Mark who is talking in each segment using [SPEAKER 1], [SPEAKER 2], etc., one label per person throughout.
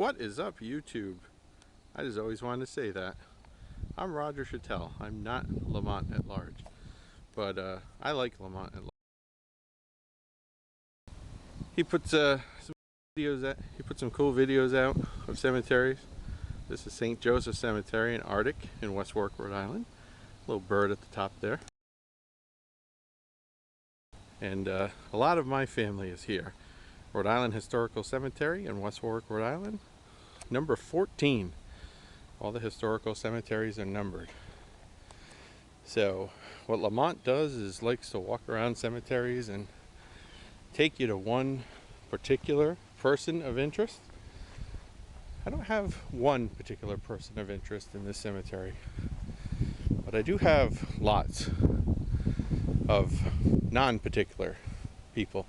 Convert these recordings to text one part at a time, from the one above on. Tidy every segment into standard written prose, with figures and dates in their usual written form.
[SPEAKER 1] What is up, YouTube? I just always wanted to say that. I'm Roger Chattel. I'm not Lamont at large, but I like Lamont at large. He puts some videos out. He put some cool videos out of cemeteries. This is St. Joseph Cemetery in Arctic in West Warwick, Rhode Island. Little bird at the top there. And a lot of my family is here. Rhode Island Historical Cemetery in West Warwick, Rhode Island. Number 14. All the historical cemeteries are numbered. So what Lamont does is likes to walk around cemeteries and take you to one particular person of interest. I don't have one particular person of interest in this cemetery, but I do have lots of non-particular people,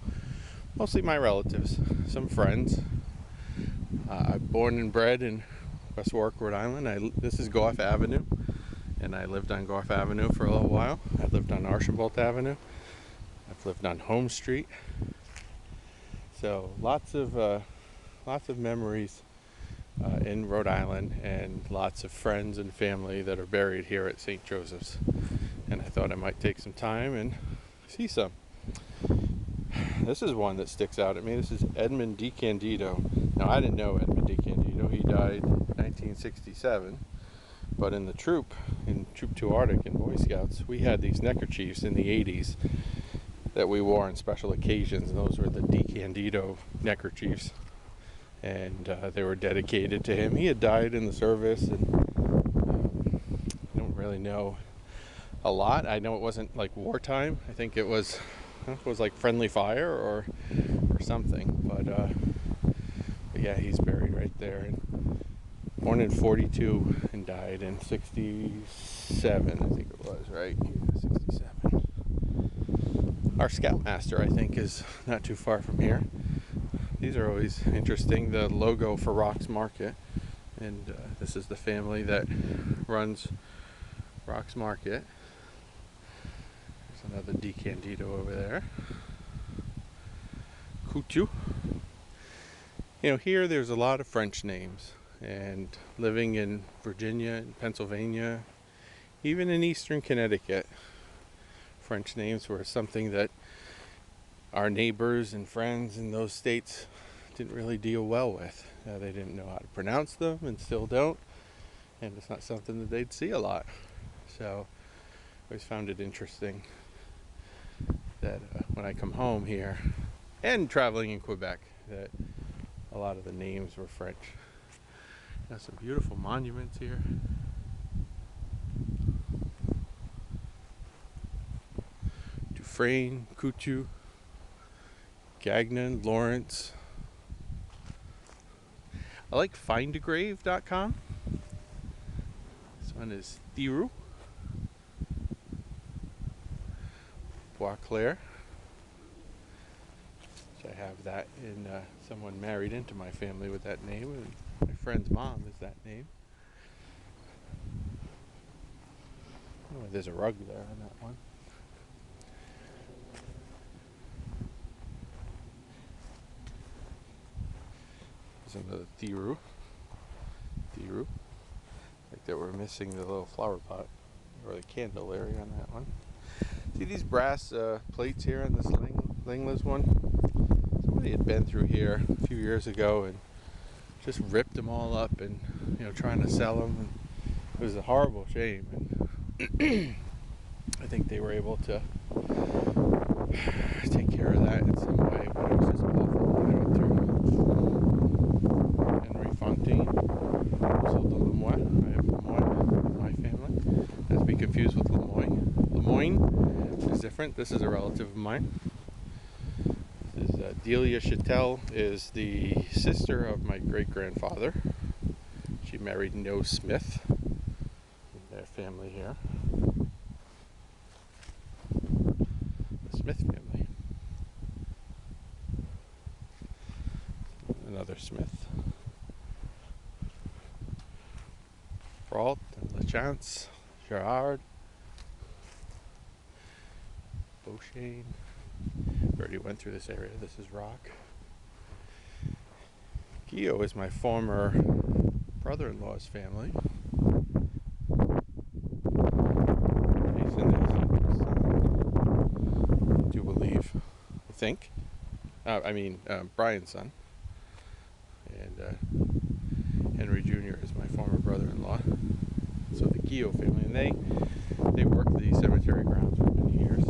[SPEAKER 1] mostly my relatives, some friends. I'm born and bred in West Warwick, Rhode Island. This is Gough Avenue, and I lived on Gough Avenue for a little while. I lived on Archambault Avenue. I've lived on Home Street. So lots of memories in Rhode Island, and lots of friends and family that are buried here at St. Joseph's. And I thought I might take some time and see some. This is one that sticks out at me. This is Edmund DeCandido. Now, I didn't know Edmund DeCandido. He died in 1967. But in the troop, in Troop 2 Arctic in Boy Scouts, we had these neckerchiefs in the 80s that we wore on special occasions. And those were the DeCandido neckerchiefs. And they were dedicated to him. He had died in the service, and I don't really know a lot. I know it wasn't like wartime. I think it was like friendly fire or something. But yeah, he's buried right there. And born in 42 and died in 67, I think it was, right? Yeah, 67. Our scoutmaster, I think, is not too far from here. These are always interesting. The logo for Rocks Market, and this is the family that runs Rocks Market. There's another DeCandido over there. Coutu. You know, here there's a lot of French names, and living in Virginia and Pennsylvania, even in eastern Connecticut, French names were something that our neighbors and friends in those states didn't really deal well with. They didn't know how to pronounce them, and still don't, and it's not something that they'd see a lot. So I always found it interesting that when I come home here and traveling in Quebec, that a lot of the names were French. Got some beautiful monuments here. Dufresne, Coutu, Gagnon, Lawrence. I like findagrave.com. This one is Thiroux, Boisclair. So I have that in someone married into my family with that name, and my friend's mom is that name. Oh, there's a rug there on that one. Another Thiroux. Like that we're missing the little flower pot or the candle area on that one. See these brass plates here on this Langla's one? Somebody had been through here a few years ago and just ripped them all up, and trying to sell them. And it was a horrible shame. And I think they were able to take care of that in some way, but it was just awful when I went through. Fontaine, sold to Lemoyne. I have Lemoyne in my family. Not to be confused with Lemoyne. Lemoyne is different. This is a relative of mine. This is Delia Chattel, is the sister of my great-grandfather. She married No Smith in their family here. The Smith family. Another Smith. Brault and Lachance, Gerard, Beauchesne. We already went through this area. This is rock. Gio is my former brother-in-law's family. Mason is his son, I do believe. I think. Brian's son. And Henry Jr. is my former brother-in-law. So the Gio family, and they worked the cemetery grounds for many years.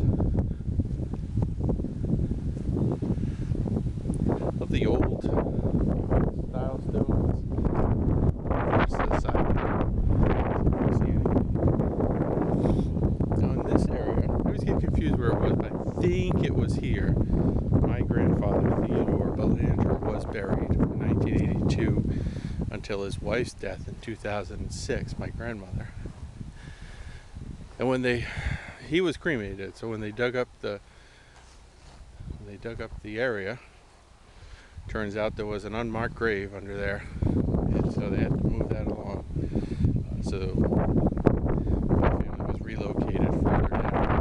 [SPEAKER 1] Love the old style stones. First to the side. See anything. Now in this area, I always get confused where it was, but I think it was here. My grandfather, Theodore Belanger, was buried from 1982 until his wife's death in 2006, my grandmother. And when he was cremated, so when they dug up the area, turns out there was an unmarked grave under there, and so they had to move that along. So my family was relocated further down.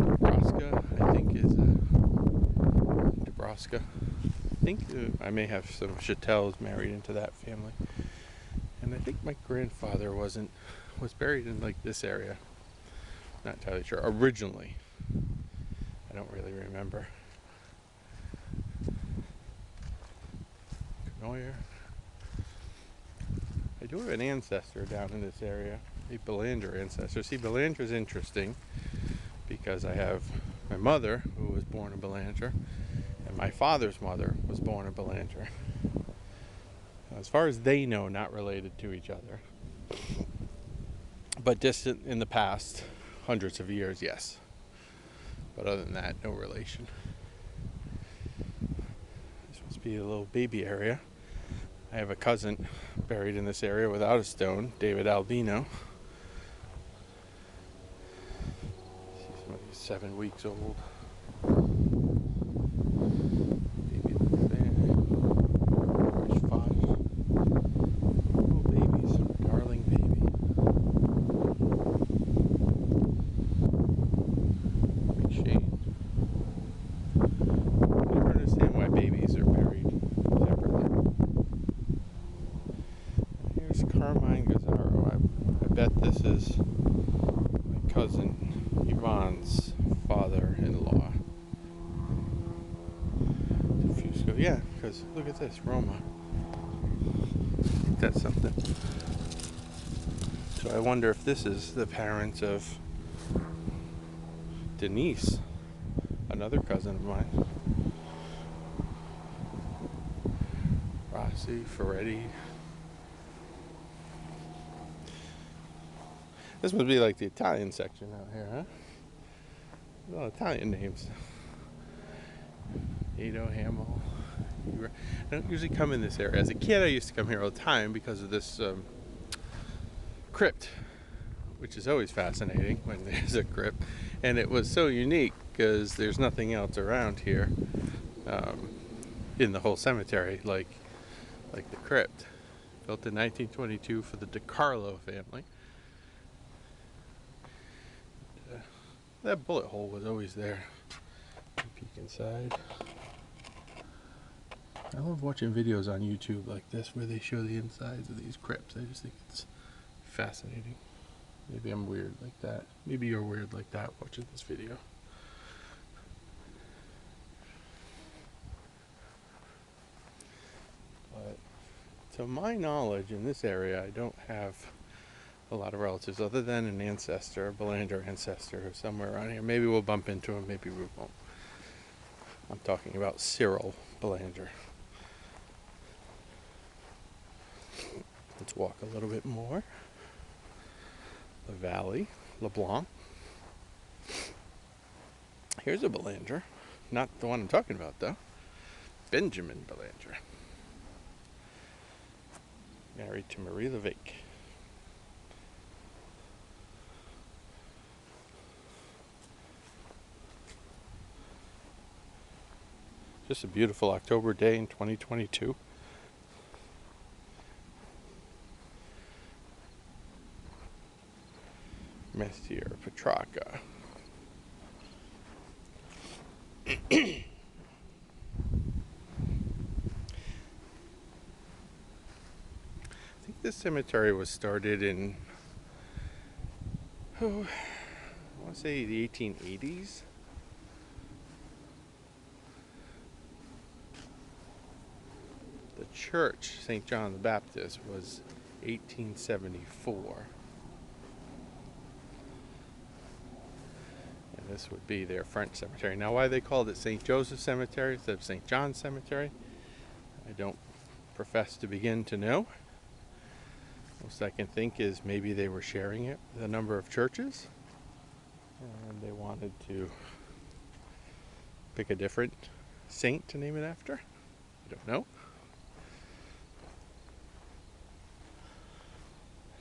[SPEAKER 1] Nebraska, I think, is Nebraska. I think I may have some Chattels married into that family, and I think my grandfather was buried in like this area. Not entirely sure. Originally, I don't really remember. Knoyer. I do have an ancestor down in this area, a Belanger ancestor. See, Belanger is interesting because I have my mother, who was born in Belanger, and my father's mother was born in Belanger. As far as they know, not related to each other, but distant in the past, hundreds of years, yes. But other than that, no relation. This must be a little baby area. I have a cousin buried in this area without a stone, David Albino. See, somebody's 7 weeks old. Baby that's there. There's 5. Little babies, darling baby. Big shade. Never understand why babies are buried separately. Here's Carmine Gazzaro. I bet this is my cousin Yvonne's father-in-law. Fusco, yeah, because look at this, Roma. I think that's something. So I wonder if this is the parents of Denise, another cousin of mine. Rossi, Ferretti. This must be like the Italian section out here, huh? All Italian names. Ado, Hamill. I don't usually come in this area. As a kid, I used to come here all the time because of this crypt, which is always fascinating when there's a crypt. And it was so unique because there's nothing else around here in the whole cemetery like the crypt. Built in 1922 for the DiCarlo family. That bullet hole was always there. Peek inside. I love watching videos on YouTube like this where they show the insides of these crypts. I just think it's fascinating. Maybe I'm weird like that. Maybe you're weird like that watching this video. But to my knowledge, in this area, I don't have a lot of relatives other than an ancestor, a Belanger ancestor, who's somewhere around here. Maybe we'll bump into him, maybe we won't. I'm talking about Cyril Belanger. Let's walk a little bit more. The Valley, LeBlanc. Here's a Belanger. Not the one I'm talking about, though. Benjamin Belanger. Married to Marie Levake. Just a beautiful October day in 2022. Messier, Petrarca. I think this cemetery was started in, I want to say the 1880s. The church, St. John the Baptist, was 1874. And this would be their French cemetery. Now, why they called it St. Joseph Cemetery instead of St. John Cemetery, I don't profess to begin to know. Most I can think is maybe they were sharing it with a number of churches, and they wanted to pick a different saint to name it after. I don't know.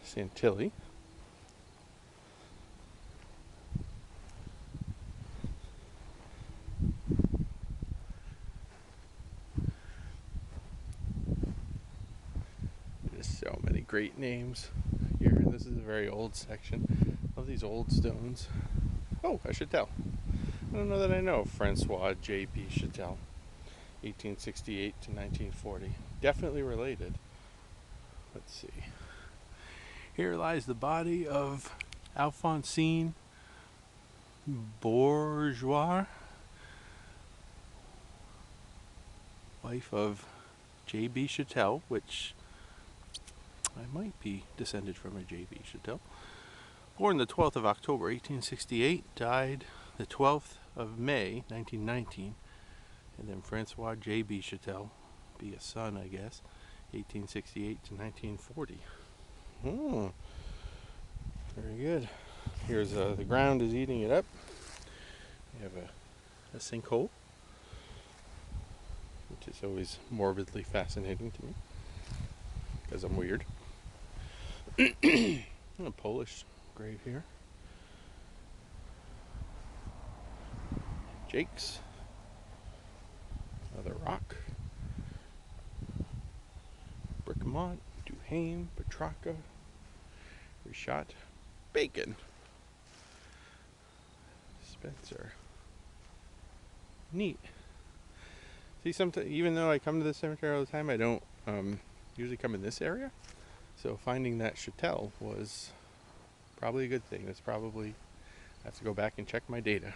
[SPEAKER 1] Santilli. There's so many great names here. This is a very old section of these old stones. Oh, I should tell. I don't know that I know Francois J.B. Chattel, 1868 to 1940. Definitely related. Let's see. Here lies the body of Alphonsine Bourgeois, wife of J.B. Chattel, which I might be descended from a J.B. Chattel. Born the 12th of October, 1868, died the 12th of May, 1919, and then Francois J.B. Chattel, be a son, I guess, 1868 to 1940. Very good. Here's the ground is eating it up. We have a sinkhole, which is always morbidly fascinating to me because I'm weird. A Polish grave here. Jake's. Another rock. Brickmont, Duhame, Petrarca, Richat, Bacon, Spencer. Neat. See, sometimes, even though I come to this cemetery all the time, I don't usually come in this area. So finding that Chattel was probably a good thing. That's probably, I have to go back and check my data.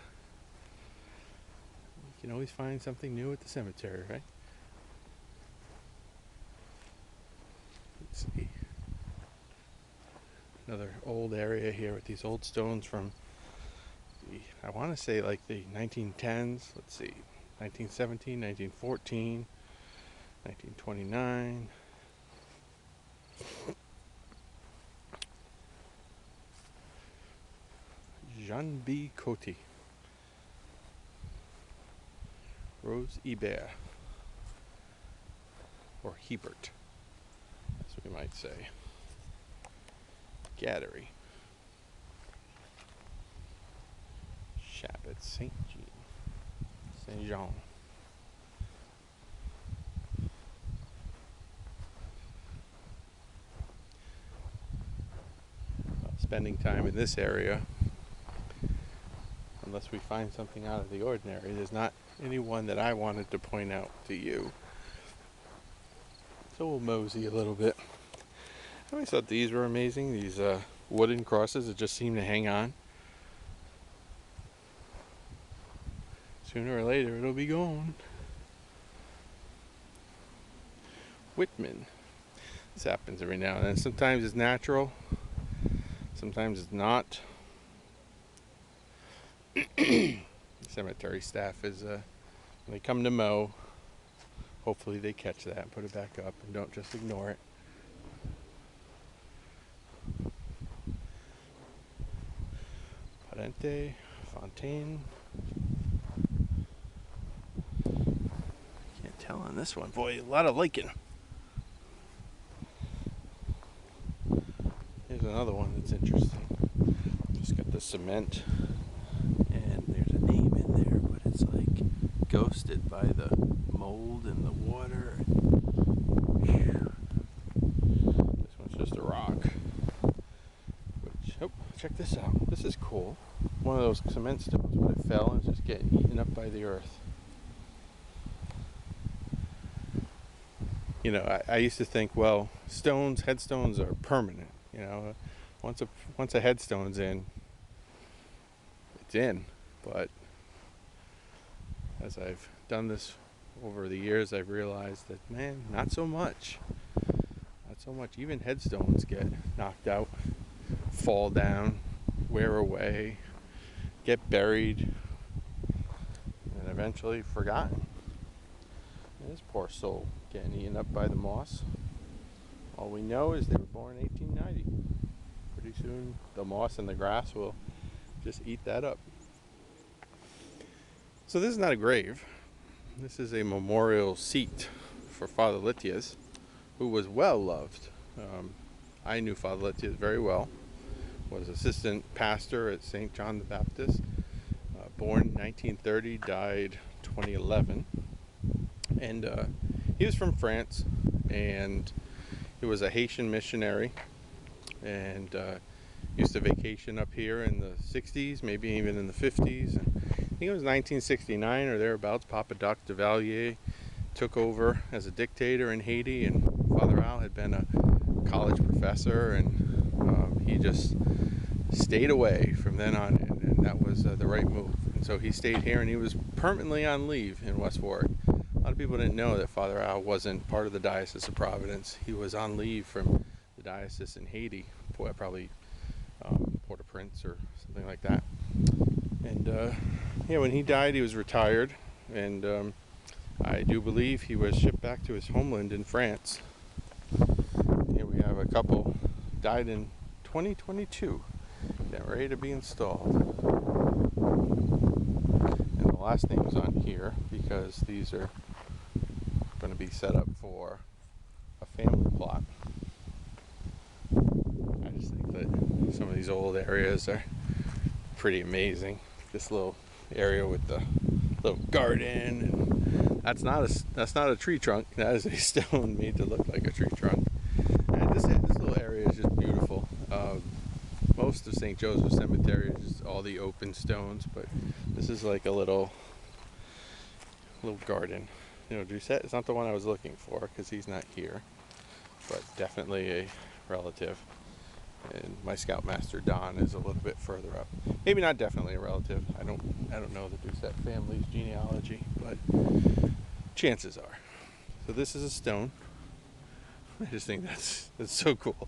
[SPEAKER 1] You can always find something new at the cemetery, right? Let's see. Another old area here with these old stones from I want to say like the 1910s. Let's see. 1917, 1914, 1929. Jean B. Coty. Rose Hebert. Or Hebert, as we might say. Gattery. Shabbat, St. Jean. St. Jean. Well, spending time in this area, unless we find something out of the ordinary, there's not anyone that I wanted to point out to you. So we'll mosey a little bit. I always thought these were amazing, these wooden crosses that just seem to hang on. Sooner or later it'll be gone. Whitman. This happens every now and then. Sometimes it's natural, sometimes it's not. Cemetery staff is, when they come to mow, hopefully they catch that and put it back up and don't just ignore it. Parente, Fontaine. Can't tell on this one. Boy, a lot of lichen. Here's another one that's interesting. Just got the cement, and there's a name in there, but it's like ghosted by the mold and the water. This one's just a rock. Which, oh, check this out. This is cool. One of those cement stones, but it fell and it's just getting eaten up by by the earth. You know, I used to think, well, headstones are permanent. You know, once a headstone's in, it's in. But as I've done this over the years, I've realized that, man, not so much. Not so much. Even headstones get knocked out, fall down, wear away, get buried, and eventually forgotten. And this poor soul getting eaten up by the moss. All we know is they were born in 1890. Pretty soon the moss and the grass will just eat that up. So this is not a grave. This is a memorial seat for Father Litias, who was well loved. I knew Father Litias very well. Was assistant pastor at St. John the Baptist. Born in 1930, died 2011. And he was from France, and he was a Haitian missionary, and used to vacation up here in the 60s, maybe even in the 50s. And I think it was 1969 or thereabouts, Papa Doc Duvalier took over as a dictator in Haiti, and Father Al had been a college professor, and he just stayed away from then on, and that was the right move. And so he stayed here, and he was permanently on leave in West Warwick. A lot of people didn't know that Father Al wasn't part of the Diocese of Providence. He was on leave from the diocese in Haiti, probably Port-au-Prince or something like that. And yeah, when he died, he was retired, and I do believe he was shipped back to his homeland in France. Here we have a couple died in 2022, getting ready to be installed. And the last name's on here because these are going to be set up for a family plot. I just think that some of these old areas are pretty amazing. This little area with the little garden, and that's not a tree trunk. That is a stone made to look like a tree trunk. And this little area is just beautiful. Most of St. Joseph Cemetery is just all the open stones, but this is like a little garden. You know, Doucette is not the one I was looking for because he's not here, but definitely a relative. And my scoutmaster Don is a little bit further up. Maybe not definitely a relative. I don't know the Doucette family's genealogy, but chances are. So this is a stone. I just think that's so cool.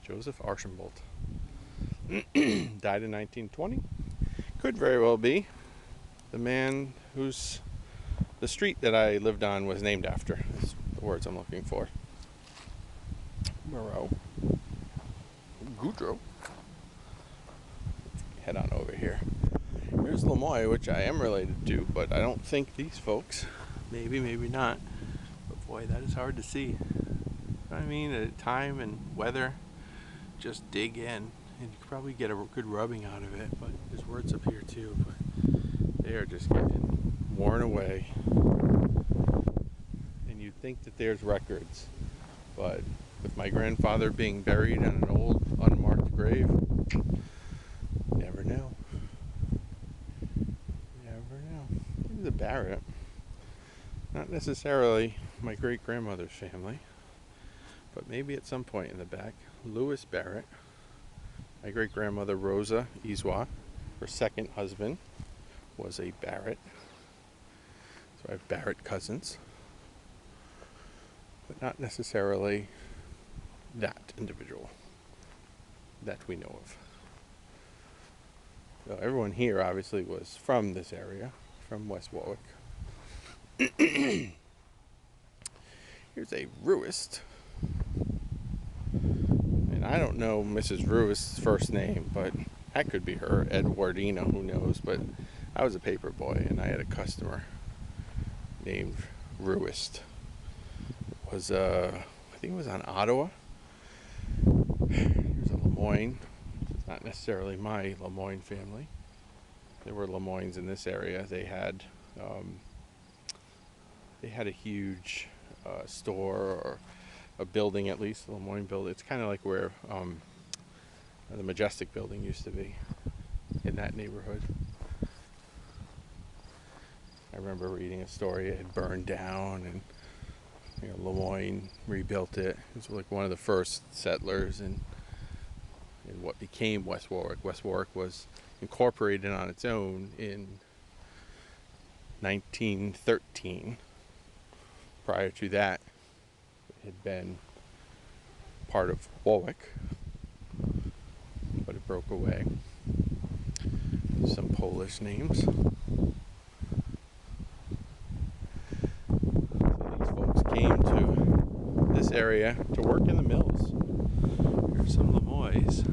[SPEAKER 1] Joseph Archambault died in 1920. Could very well be the man whose the street that I lived on was named after. That's the words I'm looking for. Moreau. Goudreau. Head on over here. Here's Lemoy, which I am related to, but I don't think these folks. Maybe, maybe not. But boy, that is hard to see. I mean, at time and weather, just dig in, and you could probably get a good rubbing out of it. But there's words up here too, but they are just getting worn away. And you'd think that there's records, but with my grandfather being buried in an old unmarked grave, never know. Never know. Here's a Barrett. Not necessarily my great-grandmother's family, but maybe at some point in the back. Louis Barrett. My great-grandmother Rosa Iswa, her second husband, was a Barrett. So I have Barrett cousins, but not necessarily that individual that we know of. So everyone here obviously was from this area, from West Warwick. Here's a Ruist. And I don't know Mrs. Ruist's first name, but that could be her, Edwardina, who knows. But I was a paper boy, and I had a customer named Ruist. It was, I think it was on Ottawa. Here's a Lemoyne. It's not necessarily my Lemoyne family. There were Lemoynes in this area. They had a huge store, or a building at least, the Lemoyne building. It's kind of like where the Majestic building used to be, in that neighborhood. I remember reading a story. It had burned down, and Lemoyne rebuilt it. It was like one of the first settlers in what became West Warwick. West Warwick was incorporated on its own in 1913. Prior to that, it had been part of Warwick, but it broke away. Some Polish names. So these folks came to this area to work in the mills. Here's some Lemoynes.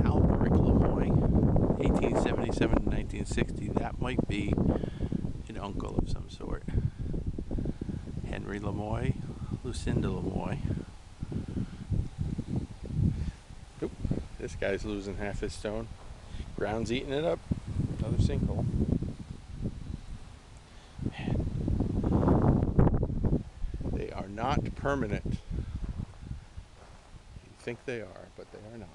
[SPEAKER 1] Alberic Lemoyne, 1877 to 1960. That might be an uncle of some sort. Henry Lemoyne, Lucinda Lemoyne. Oop, this guy's losing half his stone. Ground's eating it up. Another sinkhole. Man. They are not permanent. You think they are, but they are not.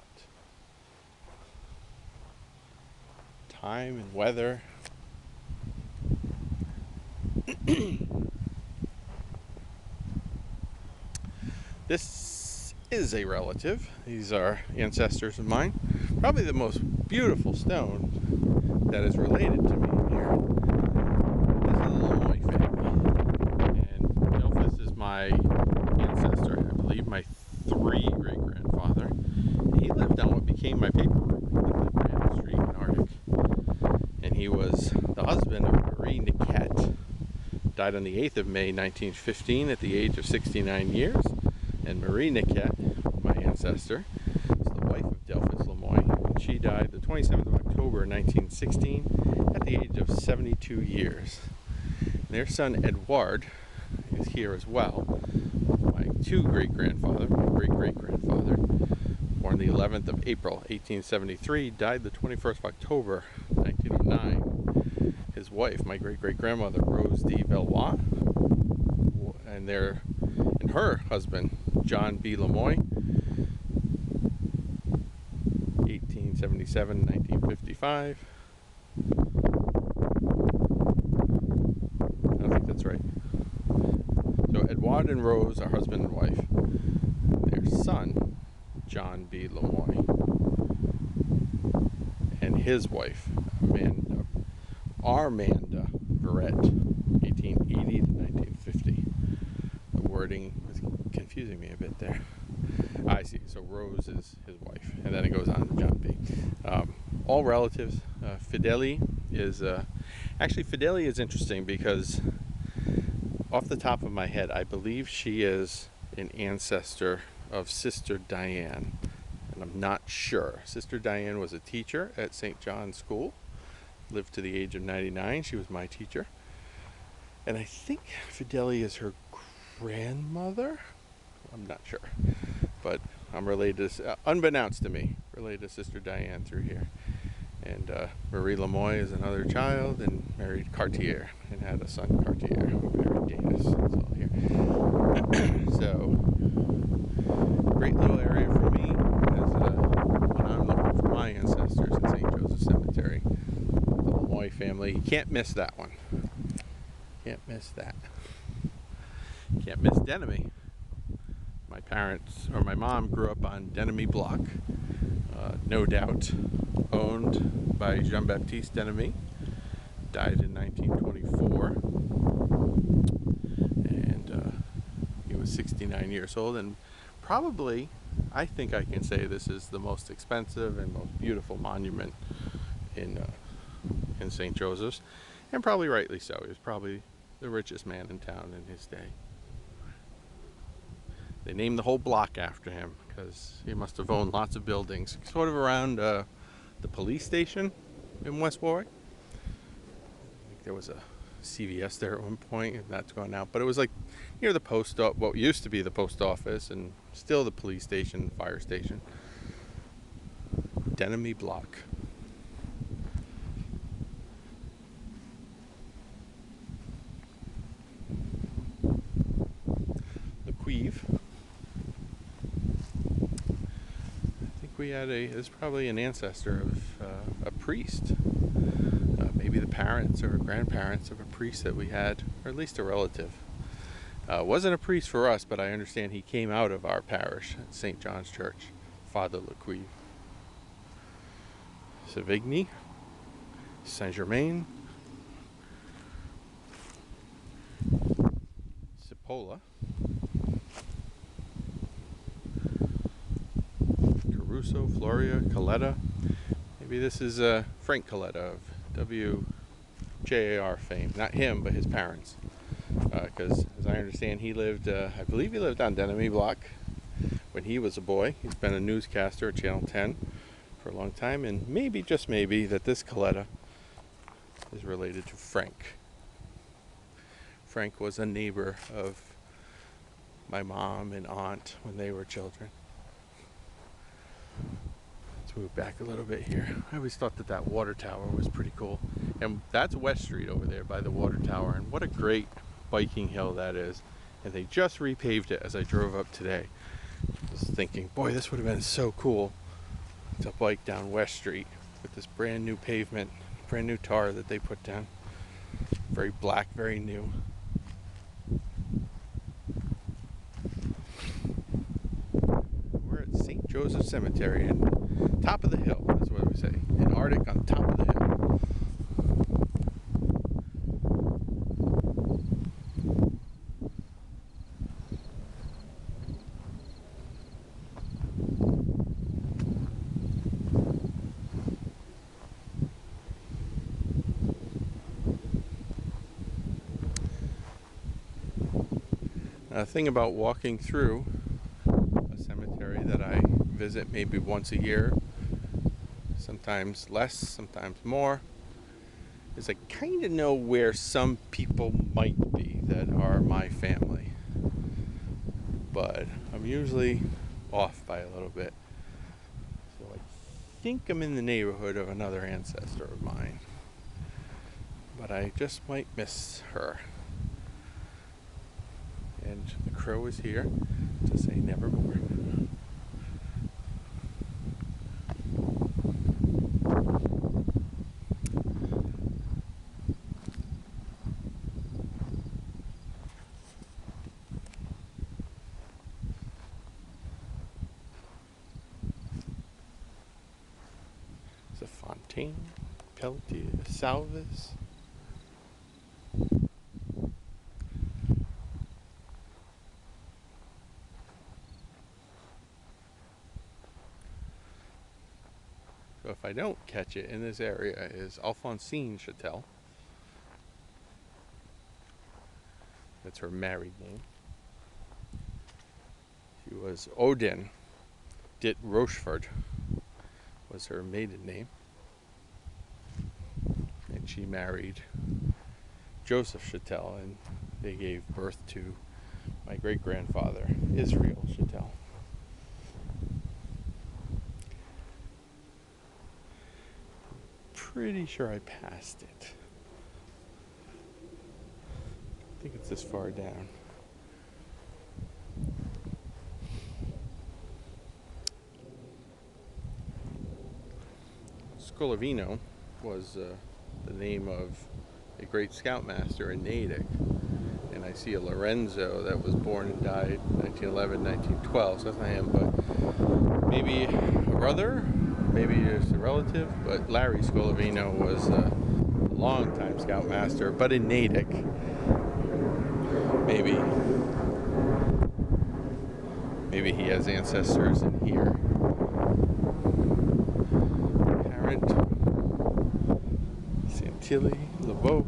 [SPEAKER 1] Time and weather. This is a relative. These are ancestors of mine. Probably the most beautiful stone that is related to me here is the Lemoyne family. And Delphus is my ancestor, I believe my 3 great-grandfather. He lived on what became my paper route. He lived on Grand Street in Arctic. And he was the husband of Marie Niquette. Died on the 8th of May 1915 at the age of 69 years. And Marie Niquette, my ancestor, is the wife of Delphus Lemoyne. She died the 27th of October 1916 at the age of 72 years. And their son Edward is here as well. My 2 great-grandfather, my great-great-grandfather, born the 11th of April 1873, died the 21st of October 1909. His wife, my great-great-grandmother, Rose de Valois, and her husband, John B. Lemoyne, 1877-1955. I don't think that's right. So Edward and Rose are husband and wife. Their son, John B. Lemoyne, and his wife, Armanda Verrett, 1880 to 1950. The wording was confusing me a bit there. I see. So Rose is his wife, and then it goes on to John B. All relatives. Fideli is Fideli is interesting because off the top of my head, I believe she is an ancestor of Sister Diane, and I'm not sure. Sister Diane was a teacher at St. John's School, lived to the age of 99. She was my teacher, and I think Fideli is her grandmother. I'm not sure, but I'm related to, unbeknownst to me, related to Sister Diane through here. And Marie Lemoyne is another child and married Cartier and had a son, Cartier, who married Danis. That's all here. So, great little area for me as when I'm looking for my ancestors in St. Joseph Cemetery. The Lemoyne family. You can't miss that one. Can't miss that. Can't miss Denemy. My parents, or my mom, grew up on Denemy Block, no doubt owned by Jean-Baptiste Denemy. Died in 1924, and he was 69 years old, and probably, I think I can say this is the most expensive and most beautiful monument in St. Joseph's, and probably rightly so. He was probably the richest man in town in his day. They named the whole block after him because he must have owned lots of buildings, sort of around the police station in West Warwick. I think there was a CVS there at one point, and that's gone out. But it was like near the post office, what used to be the post office, and still the police station, fire station. Denemy Block. The Queeve. We had there's probably an ancestor of a priest, maybe maybe the parents or grandparents of a priest that we had, or at least a relative. Wasn't a priest for us, but I understand he came out of our parish at St. John's Church, Father Lecuivre. Savigny, Saint-Germain, Cipolla, Caruso, Floria, Coletta. Maybe this is Frank Coletta of WJAR fame. Not him, but his parents. Because as I understand, he lived, I believe he lived on Denemy Block when he was a boy. He's been a newscaster at Channel 10 for a long time, and maybe, just maybe, that this Coletta is related to Frank. Frank was a neighbor of my mom and aunt when they were children. Let's move back a little bit here. I always thought that that water tower was pretty cool. And that's West Street over there by the water tower, and what a great biking hill that is. And they just repaved it as I drove up today. I was thinking, boy, this would have been so cool to bike down West Street with this brand new pavement, brand new tar that they put down. Very black, very new. We're at St. Joseph Cemetery, and top of the hill, that's what we say. In Arctic, on top of the hill. A thing about walking through a cemetery that I visit maybe once a year, sometimes less, sometimes more, is I kind of know where some people might be that are my family. But I'm usually off by a little bit. So I think I'm in the neighborhood of another ancestor of mine. But I just might miss her. And the crow is here to say nevermore. It's a Fontaine, Pelletier, Salvis. So if I don't catch it in this area is Alphonsine Chatel. That's her married name. She was Odin dit Rochefort was her maiden name. And she married Joseph Chatel, and they gave birth to my great-grandfather, Israel Chatel. Pretty sure I passed it. I think it's this far down. Scolavino was the name of a great scoutmaster in Natick. And I see a Lorenzo that was born and died 1911, 1912, so that's not him, but maybe a brother, maybe just a relative, but Larry Scolavino was a long-time scoutmaster, but in Natick. Maybe he has ancestors in here. Parent, Santilli, LeBeau.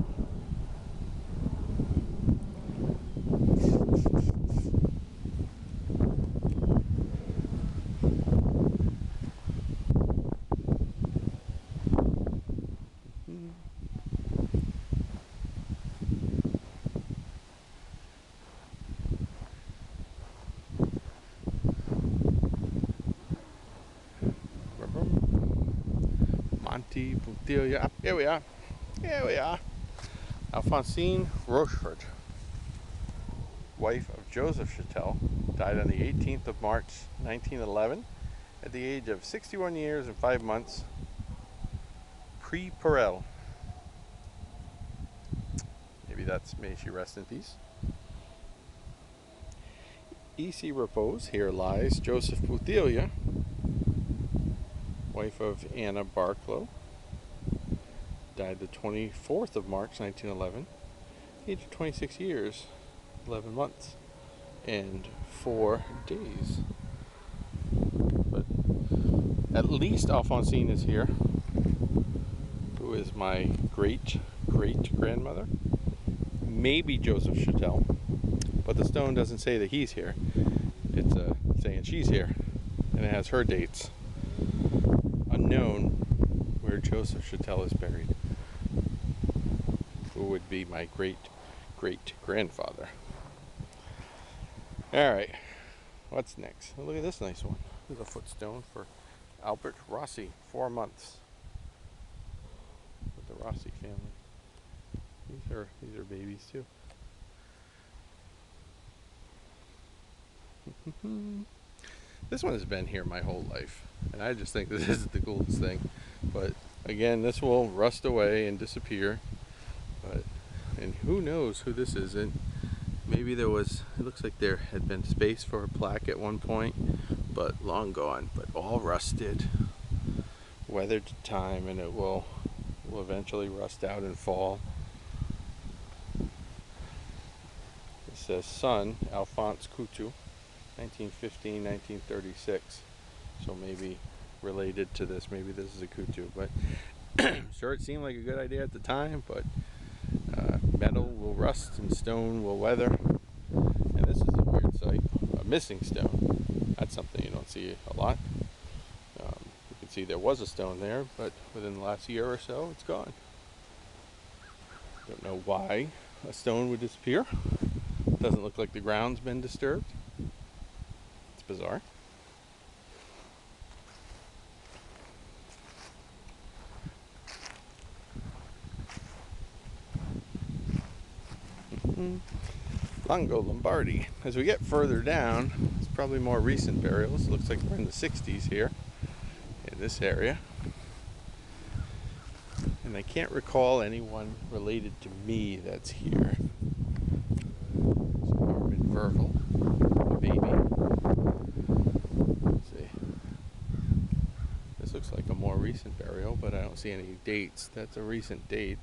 [SPEAKER 1] Here we are. Here we are. Alphonsine Rochefort, wife of Joseph Chatel, died on the 18th of March, 1911, at the age of 61 years and 5 months, pre-Perel. that's may she rest in peace. Easy repose. Here lies Joseph Bouthelia, wife of Anna Barclow. Died the 24th of March, 1911. Age of 26 years, 11 months, and 4 days. But at least Alphonsine is here, who is my great-great-grandmother. Maybe Joseph Chattel, but the stone doesn't say that he's here. It's saying she's here, and it has her dates. Unknown where Joseph Chattel is buried, who would be my great-great-grandfather. Alright, what's next? Oh, look at this nice one. There's a footstone for Albert Rossi, 4 months, with the Rossi family. These are babies too. This one has been here my whole life, and I just think this is the coolest thing. But again, this will rust away and disappear. And who knows who this is? And maybe there was. It looks like there had been space for a plaque at one point, but long gone. But all rusted, weathered to time, and it will eventually rust out and fall. It says son Alphonse Coutu, 1915-1936. So maybe related to this. Maybe this is a Coutu, but sure, it seemed like a good idea at the time. But metal will rust and stone will weather. And this is a weird sight. A missing stone. That's something you don't see a lot. You can see there was a stone there, but within the last year or so, it's gone. Don't know why a stone would disappear. Doesn't look like the ground's been disturbed. It's bizarre. Longo Lombardi. As we get further down, it's probably more recent burials. It looks like we're in the 60s here in this area. And I can't recall anyone related to me that's here. Norman Verval, a baby. Let's see. This looks like a more recent burial, but I don't see any dates. That's a recent date.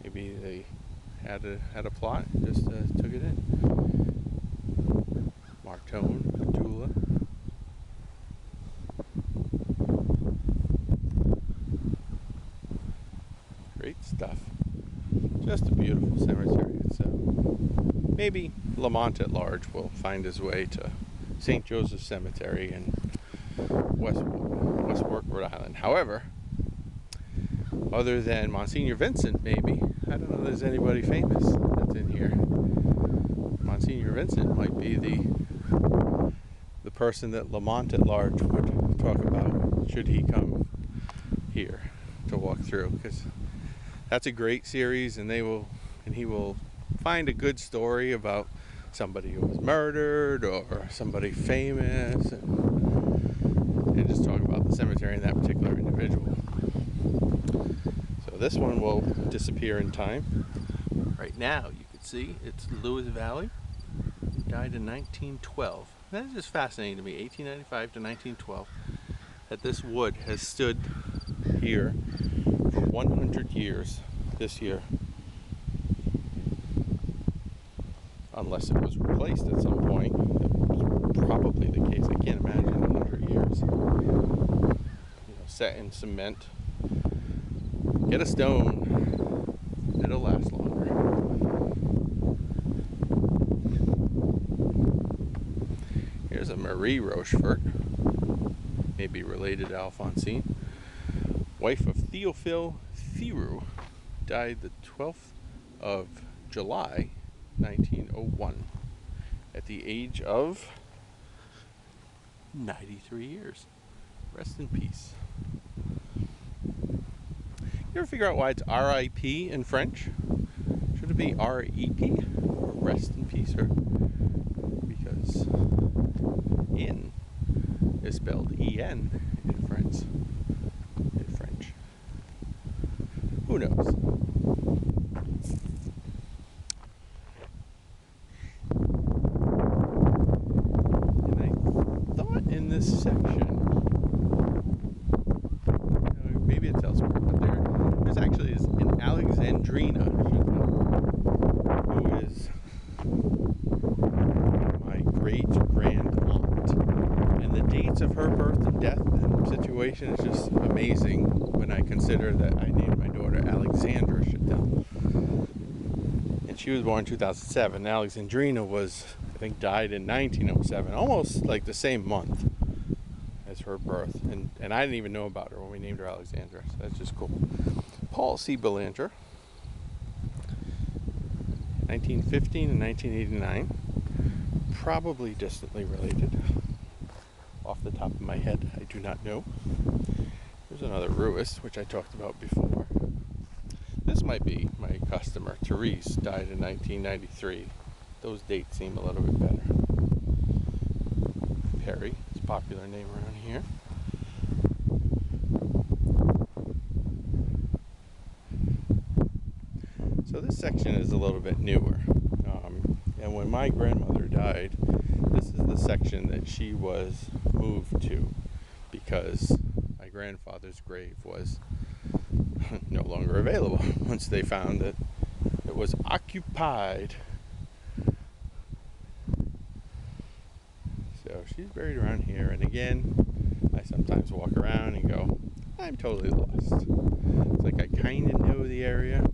[SPEAKER 1] Maybe they had a plot, just took it in. Martone, Petula. Great stuff. Just a beautiful cemetery. It's maybe Lamont at large will find his way to St. Joseph Cemetery in Warwick, Rhode Island. However, other than Monsignor Vincent, maybe, I don't know if there's anybody famous that's in here. Monsignor Vincent might be the person that Lamont at large would talk about should he come here to walk through, because that's a great series, and he will find a good story about somebody who was murdered or somebody famous, and just talk about the cemetery and that particular individual. So this one will disappear in time. Right now, you can see it's Lewis Valley. He died in 1912. That is just fascinating to me. 1895 to 1912. That this wood has stood here for 100 years this year. Unless it was replaced at some point. That was probably the case. I can't imagine 100 years. Set in cement. Get a stone, it'll last longer. Here's a Marie Rochefort, maybe related to Alphonsine, wife of Théophile Thiroux, died the 12th of July, 1901, at the age of 93 years. Rest in peace. You ever figure out why it's R.I.P. in French? Should it be R.E.P. or rest in peace? Or because in is spelled E-N in French. Who knows? This actually is an Alexandrina, who is my great-grand aunt. And the dates of her birth and death and situation is just amazing when I consider that I named my daughter Alexandra Chattel. And she was born in 2007. Alexandrina was, I think, died in 1907, almost like the same month as her birth. And I didn't even know about her when we named her Alexandra, so that's just cool. Paul C. Belanger, 1915 and 1989. Probably distantly related. Off the top of my head, I do not know. There's another Ruist, which I talked about before. This might be my customer. Therese died in 1993. Those dates seem a little bit better. Perry is a popular name around here. So this section is a little bit newer. And when my grandmother died, this is the section that she was moved to because my grandfather's grave was no longer available once they found that it was occupied. So she's buried around here, and again, I sometimes walk around and go, I'm totally lost. It's like I kind of know the area,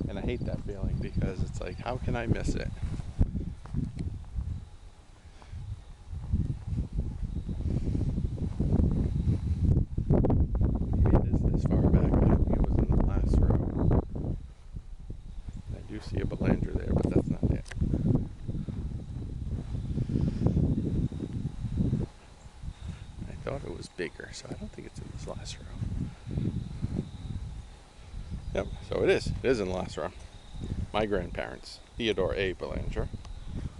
[SPEAKER 1] and I hate that feeling because it's like, how can I miss it? See a Belanger there, but that's not it. I thought it was bigger, so I don't think it's in this last row. Yep, so it is. It is in the last row. My grandparents, Theodore A. Belanger,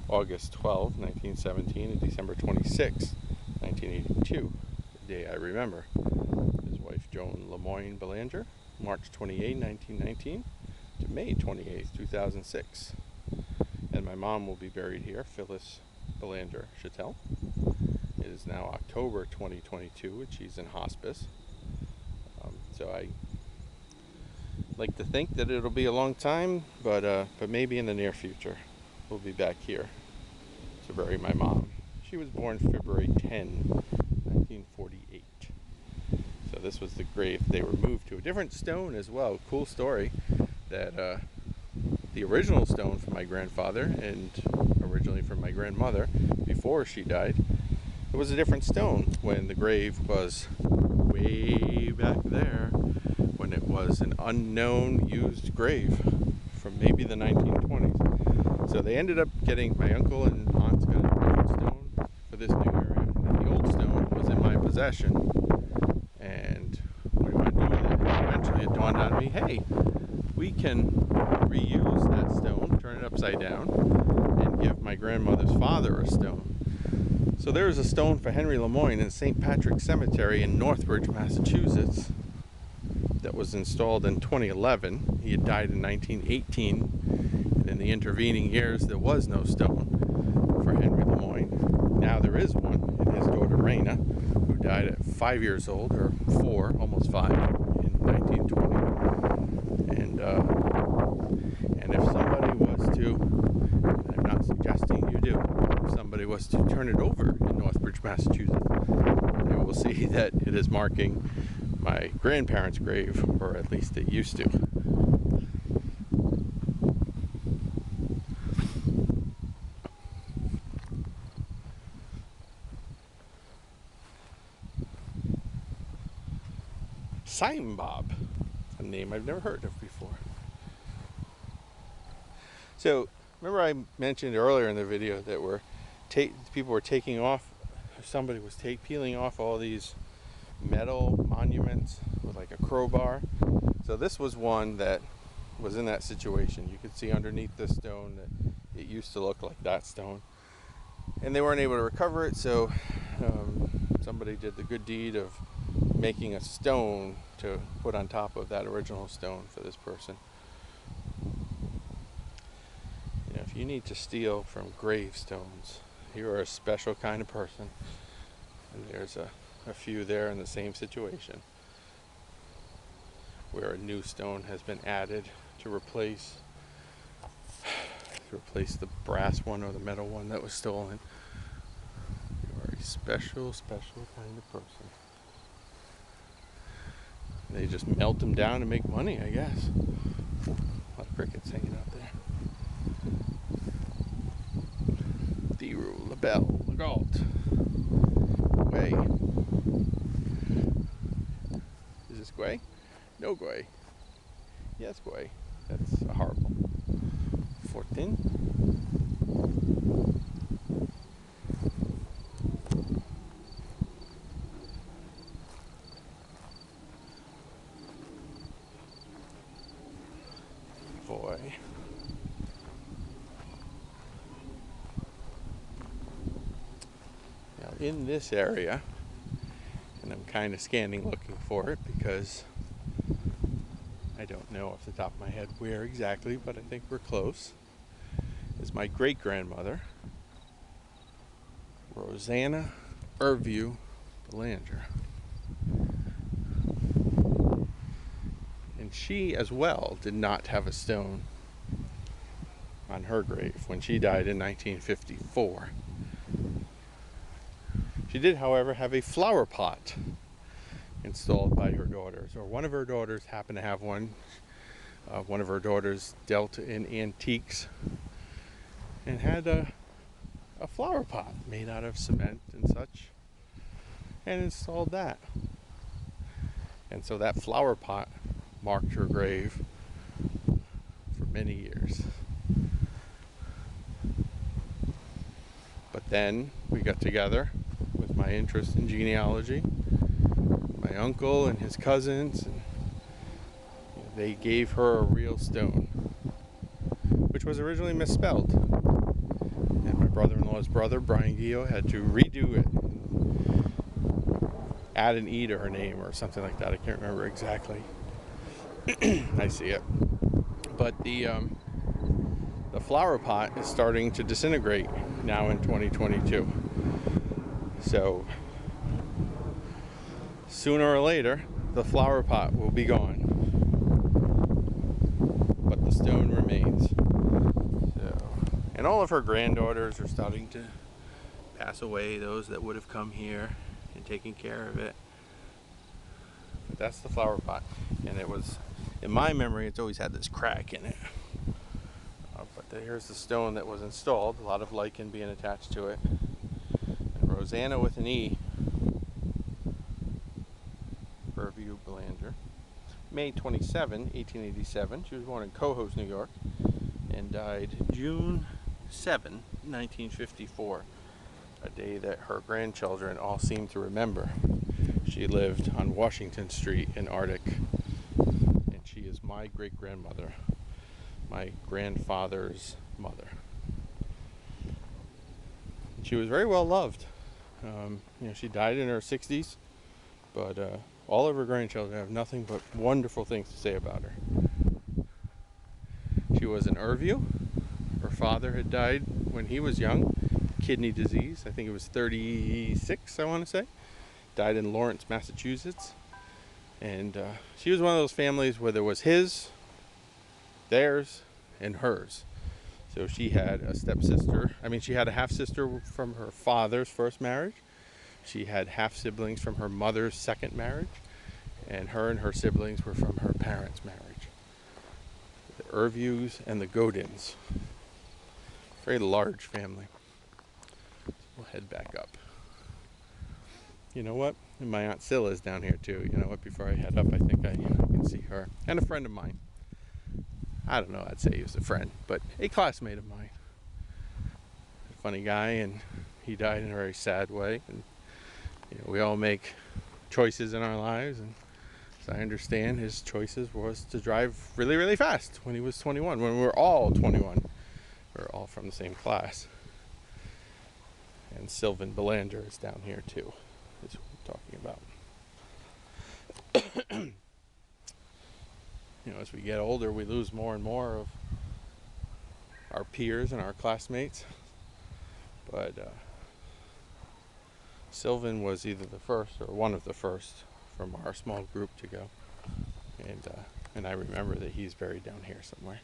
[SPEAKER 1] August 12, 1917, and December 26, 1982, the day I remember. His wife, Joan Lemoyne Belanger, March 28, 1919. To May 28th, 2006. And my mom will be buried here, Phyllis Belanger Chattel. It is now October 2022, and she's in hospice. So I like to think that it'll be a long time, but maybe in the near future we'll be back here to bury my mom. She was born February 10, 1948. So this was the grave they were moved to. A different stone as well. Cool story. That the original stone for my grandfather and originally from my grandmother before she died, it was a different stone when the grave was way back there, when it was an unknown used grave from maybe the 1920s. So they ended up getting, my uncle and aunts got a different stone for this new area, and the old stone was in my possession. And what do you want to do with it? And eventually it dawned on me, hey, we can reuse that stone, turn it upside down, and give my grandmother's father a stone. So there is a stone for Henry Lemoyne in St. Patrick's Cemetery in Northbridge, Massachusetts, that was installed in 2011. He had died in 1918, and in the intervening years there was no stone for Henry Lemoyne. Now there is one, and his daughter Raina, who died at 5 years old, or 4, almost 5, in 1920. And if somebody was to, and I'm not suggesting you do, if somebody was to turn it over in Northbridge, Massachusetts, they will see that it is marking my grandparents' grave, or at least it used to. Simon Bob, a name I've never heard of before. So, remember I mentioned earlier in the video that people were taking off, or somebody was peeling off all these metal monuments with like a crowbar. So this was one that was in that situation. You could see underneath the stone that it used to look like that stone. And they weren't able to recover it, so somebody did the good deed of making a stone to put on top of that original stone for this person. You know, if you need to steal from gravestones, you are a special kind of person. And there's a a few there in the same situation, where a new stone has been added to replace the brass one or the metal one that was stolen. You are a special kind of person. They just melt them down to make money, I guess. A lot of crickets hanging out there. Theroux, Labelle, Legault. Guay. Is this Guay? No Guay. Yes, Guay. That's horrible. 14. Boy. Now in this area, and I'm kind of scanning looking for it because I don't know off the top of my head where exactly, but I think we're close, is my great-grandmother, Rosanna Irview Belanger. And she as well did not have a stone on her grave when she died in 1954. She did, however, have a flower pot installed by her daughters, or one of her daughters happened to have one. One of her daughters dealt in antiques and had a flower pot made out of cement and such, and installed that. And so that flower pot marked her grave for many years. But then we got together with my interest in genealogy, my uncle and his cousins, and they gave her a real stone, which was originally misspelled. And my brother-in-law's brother, Brian Guillot, had to redo it, add an E to her name or something like that. I can't remember exactly. I see it. But the flower pot is starting to disintegrate now in 2022. So sooner or later, the flower pot will be gone, but the stone remains. So, and all of her granddaughters are starting to pass away, those that would have come here and taken care of it. But that's the flower pot, and it was, in my memory, it's always had this crack in it. But here's the stone that was installed, a lot of lichen being attached to it. And Rosanna with an E, Irview Belanger, May 27, 1887. She was born in Cohoes, New York, and died June 7, 1954, a day that her grandchildren all seem to remember. She lived on Washington Street in Arctic, and she is my great-grandmother, my grandfather's mother. She was very well loved. She died in her 60s, but all of her grandchildren have nothing but wonderful things to say about her. She was an Irview. Her father had died when he was young, kidney disease. I think it was 36, I want to say. Died in Lawrence, Massachusetts. And she was one of those families where there was his, theirs, and hers. So she had a stepsister. She had a half-sister from her father's first marriage. She had half-siblings from her mother's second marriage. And her siblings were from her parents' marriage. The Irviews and the Godins. Very large family. We'll head back up. You know what? And my Aunt Cilla's down here too. You know what? Before I head up, I think I can see her. And a friend of mine. I don't know, I'd say he was a friend, but a classmate of mine. A funny guy, and he died in a very sad way. And we all make choices in our lives, and as I understand, his choices was to drive really, really fast when he was 21. When we were all 21, we were all from the same class. And Sylvan Belanger is down here too, is what we're talking about. As we get older, we lose more and more of our peers and our classmates. But Sylvan was either the first or one of the first from our small group to go, and I remember that he's buried down here somewhere.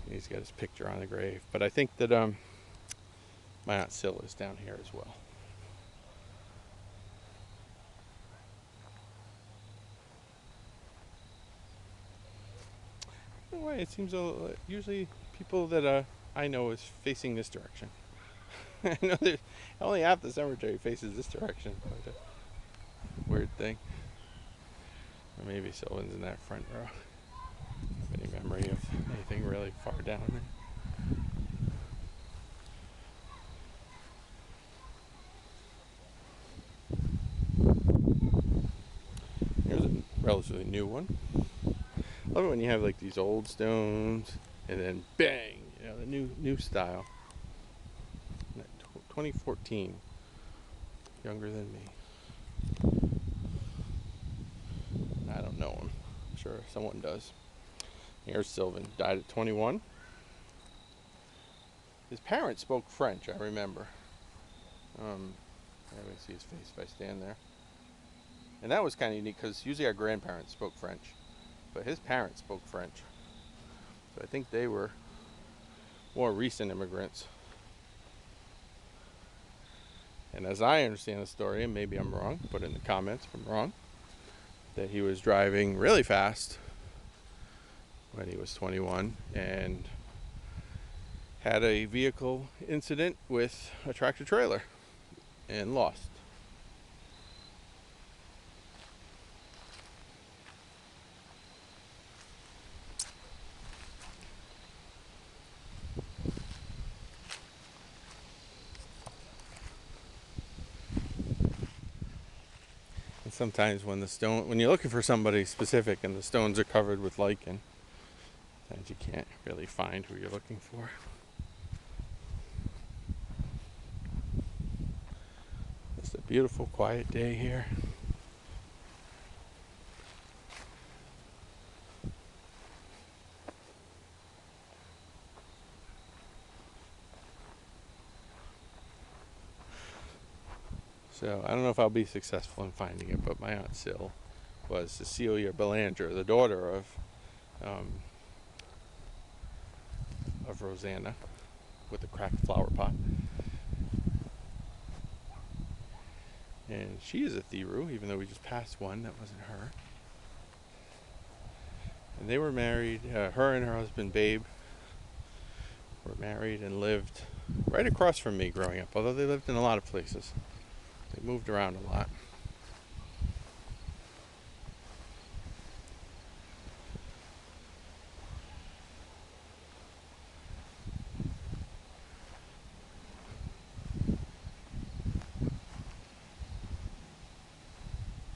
[SPEAKER 1] He's got his picture on the grave, but I think that my Aunt Sil is down here as well. In a way, it seems usually people that I know is facing this direction. I know that only half the cemetery faces this direction, but weird thing. Or maybe Sylvan's in that front row. Any memory of anything really far down there? Here's a relatively new one. I love it when you have like these old stones and then bang, the new style. 2014, younger than me. I don't know him. I'm sure someone does. Here's Sylvan, died at 21. His parents spoke French, I remember. I can see his face if I stand there. And that was kind of unique because usually our grandparents spoke French, but his parents spoke French. So I think they were more recent immigrants. And as I understand the story, and maybe I'm wrong, put in the comments if I'm wrong, that he was driving really fast when he was 21 and had a vehicle incident with a tractor trailer and lost. Sometimes when you're looking for somebody specific and the stones are covered with lichen, sometimes you can't really find who you're looking for. It's a beautiful, quiet day here. So I don't know if I'll be successful in finding it, but my Aunt Sil was Cecilia Belanger, the daughter of Rosanna with the cracked flower pot. And she is a Thiru, even though we just passed one that wasn't her. And they were married, her and her husband Babe were married and lived right across from me growing up, although they lived in a lot of places. They moved around a lot.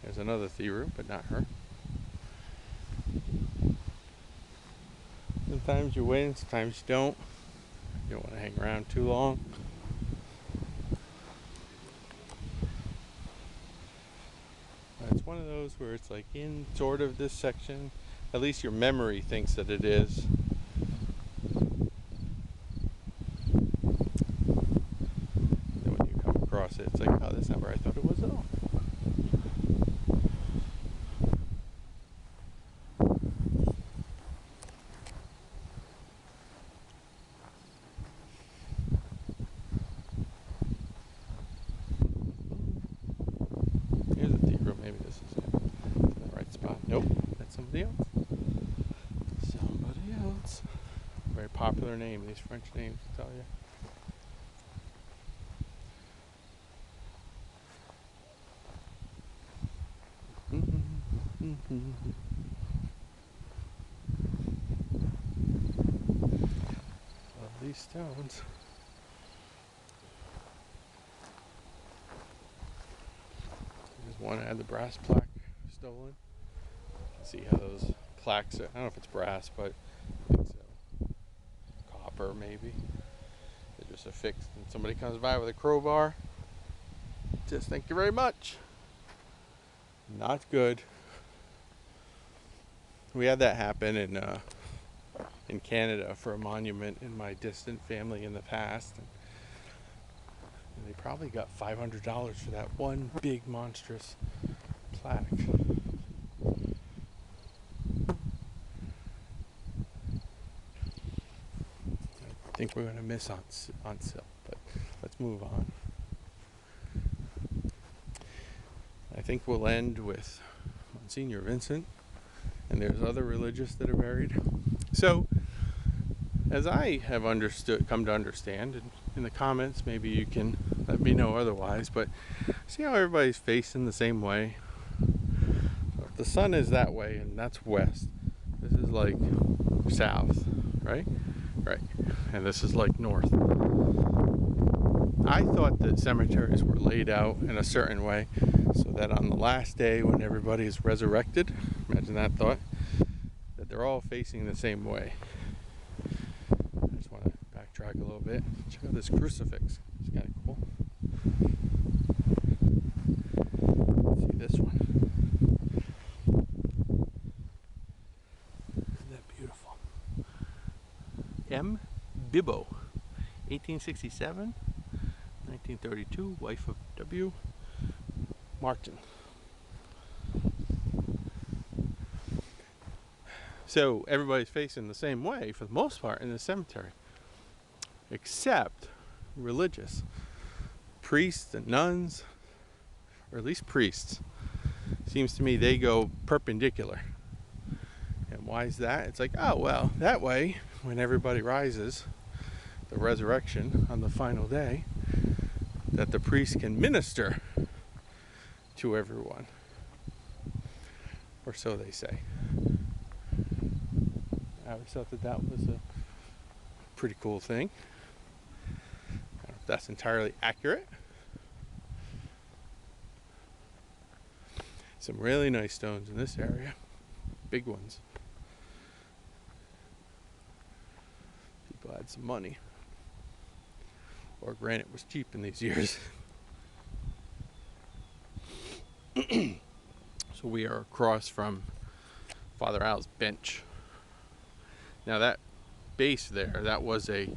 [SPEAKER 1] There's another Thiru, but not her. Sometimes you win, sometimes you don't. You don't want to hang around too long. It's one of those where it's like in sort of this section, at least your memory thinks that it is. Then when you come across it, it's like, oh, that's not where I thought it was at all. Here's a Thiru, maybe this is it. The right spot. Nope, that's somebody else. Somebody else. Very popular name, these French names, I tell you. Love these stones. There's one that had the brass plaque stolen. You can see how those plaques are, I don't know if it's brass, but I think so. Copper, maybe. They're just affixed, and somebody comes by with a crowbar. Just thank you very much. Not good. We had that happen in Canada for a monument in my distant family in the past. And they probably got $500 for that one big monstrous plaque. I think we're going to miss on Sill, but let's move on. I think we'll end with Monsignor Vincent, and there's other religious that are buried. So, as I have come to understand, and in the comments maybe you can let me know otherwise, but see how everybody's facing the same way? So if the sun is that way and that's west, this is like south, right? Right. And this is like north. I thought that cemeteries were laid out in a certain way so that on the last day when everybody is resurrected, imagine that thought, that they're all facing the same way. I just want to backtrack a little bit. Check out this crucifix. It's kind of cool. Let's see this one. Isn't that beautiful? M. Bibbo, 1867, 1932, wife of W. Martin. So everybody's facing the same way for the most part in the cemetery, except religious. Priests and nuns, or at least priests, seems to me they go perpendicular. And why is that? It's like, oh well, that way when everybody rises, the resurrection on the final day, that the priest can minister to everyone, or so they say. I always thought that that was a pretty cool thing. I don't know if that's entirely accurate. Some really nice stones in this area, big ones. People had some money, or granite was cheap in these years. So we are across from Father Al's bench. Now that base there, that was a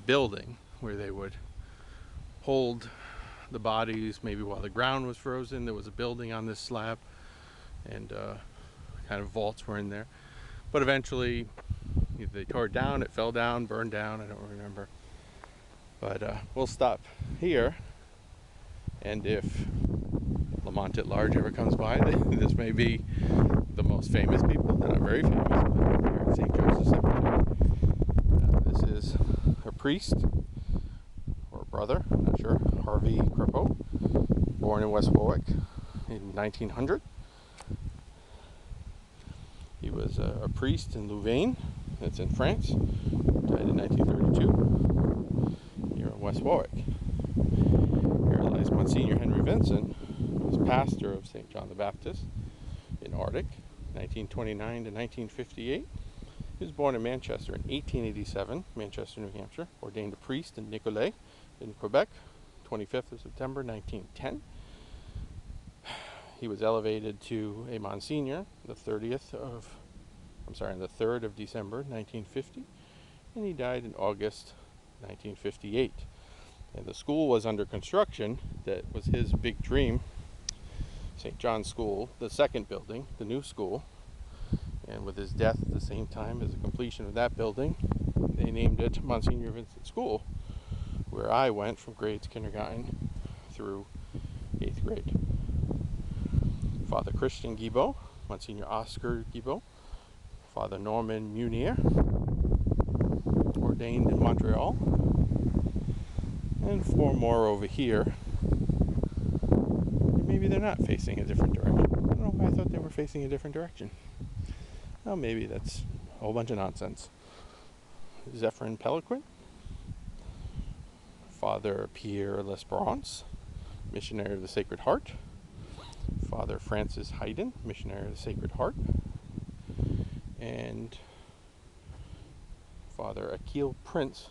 [SPEAKER 1] building where they would hold the bodies maybe while the ground was frozen. There was a building on this slab, and kind of vaults were in there. But eventually either they tore it down, it fell down, burned down, I don't remember. But we'll stop here, and if Lamont at Large ever comes by, this may be the most famous people. They're not very famous, but here at St. Joseph's Cemetery. This is a priest, or a brother, I'm not sure, Harvey Crepeau, born in West Warwick in 1900. He was a priest in Louvain, that's in France, died in 1932, here in West Warwick. Here lies Monsignor Henry Vincent, who was pastor of St. John the Baptist in Rhode, 1929 to 1958. He was born in Manchester in 1887, Manchester, New Hampshire, ordained a priest in Nicolet in Quebec, 25th of September 1910. He was elevated to a Monsignor the 3rd of December 1950, and he died in August 1958. And the school was under construction. That was his big dream. St. John's School, the second building, the new school. And with his death at the same time as the completion of that building, they named it Monsignor Vincent School, where I went from grades kindergarten through 8th grade. Father Christian Guibault, Monsignor Oscar Guibault, Father Norman Munier, ordained in Montreal, and 4 more over here. Maybe they're not facing a different direction. I don't know why I thought they were facing a different direction. Well, maybe that's a whole bunch of nonsense. Zephyrin Peliquin, Father Pierre L'Esperance, missionary of the Sacred Heart, Father Francis Hayden, missionary of the Sacred Heart, and Father Akil Prince,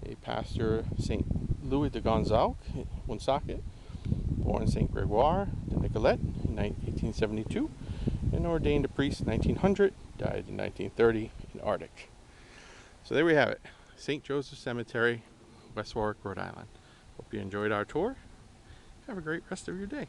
[SPEAKER 1] a pastor of St. Louis de Gonzague, Woonsocket, born in St. Gregoire de Nicolette in 1872, and ordained a priest in 1900, died in 1930 in Arctic. So there we have it, St. Joseph's Cemetery, West Warwick, Rhode Island. Hope you enjoyed our tour. Have a great rest of your day.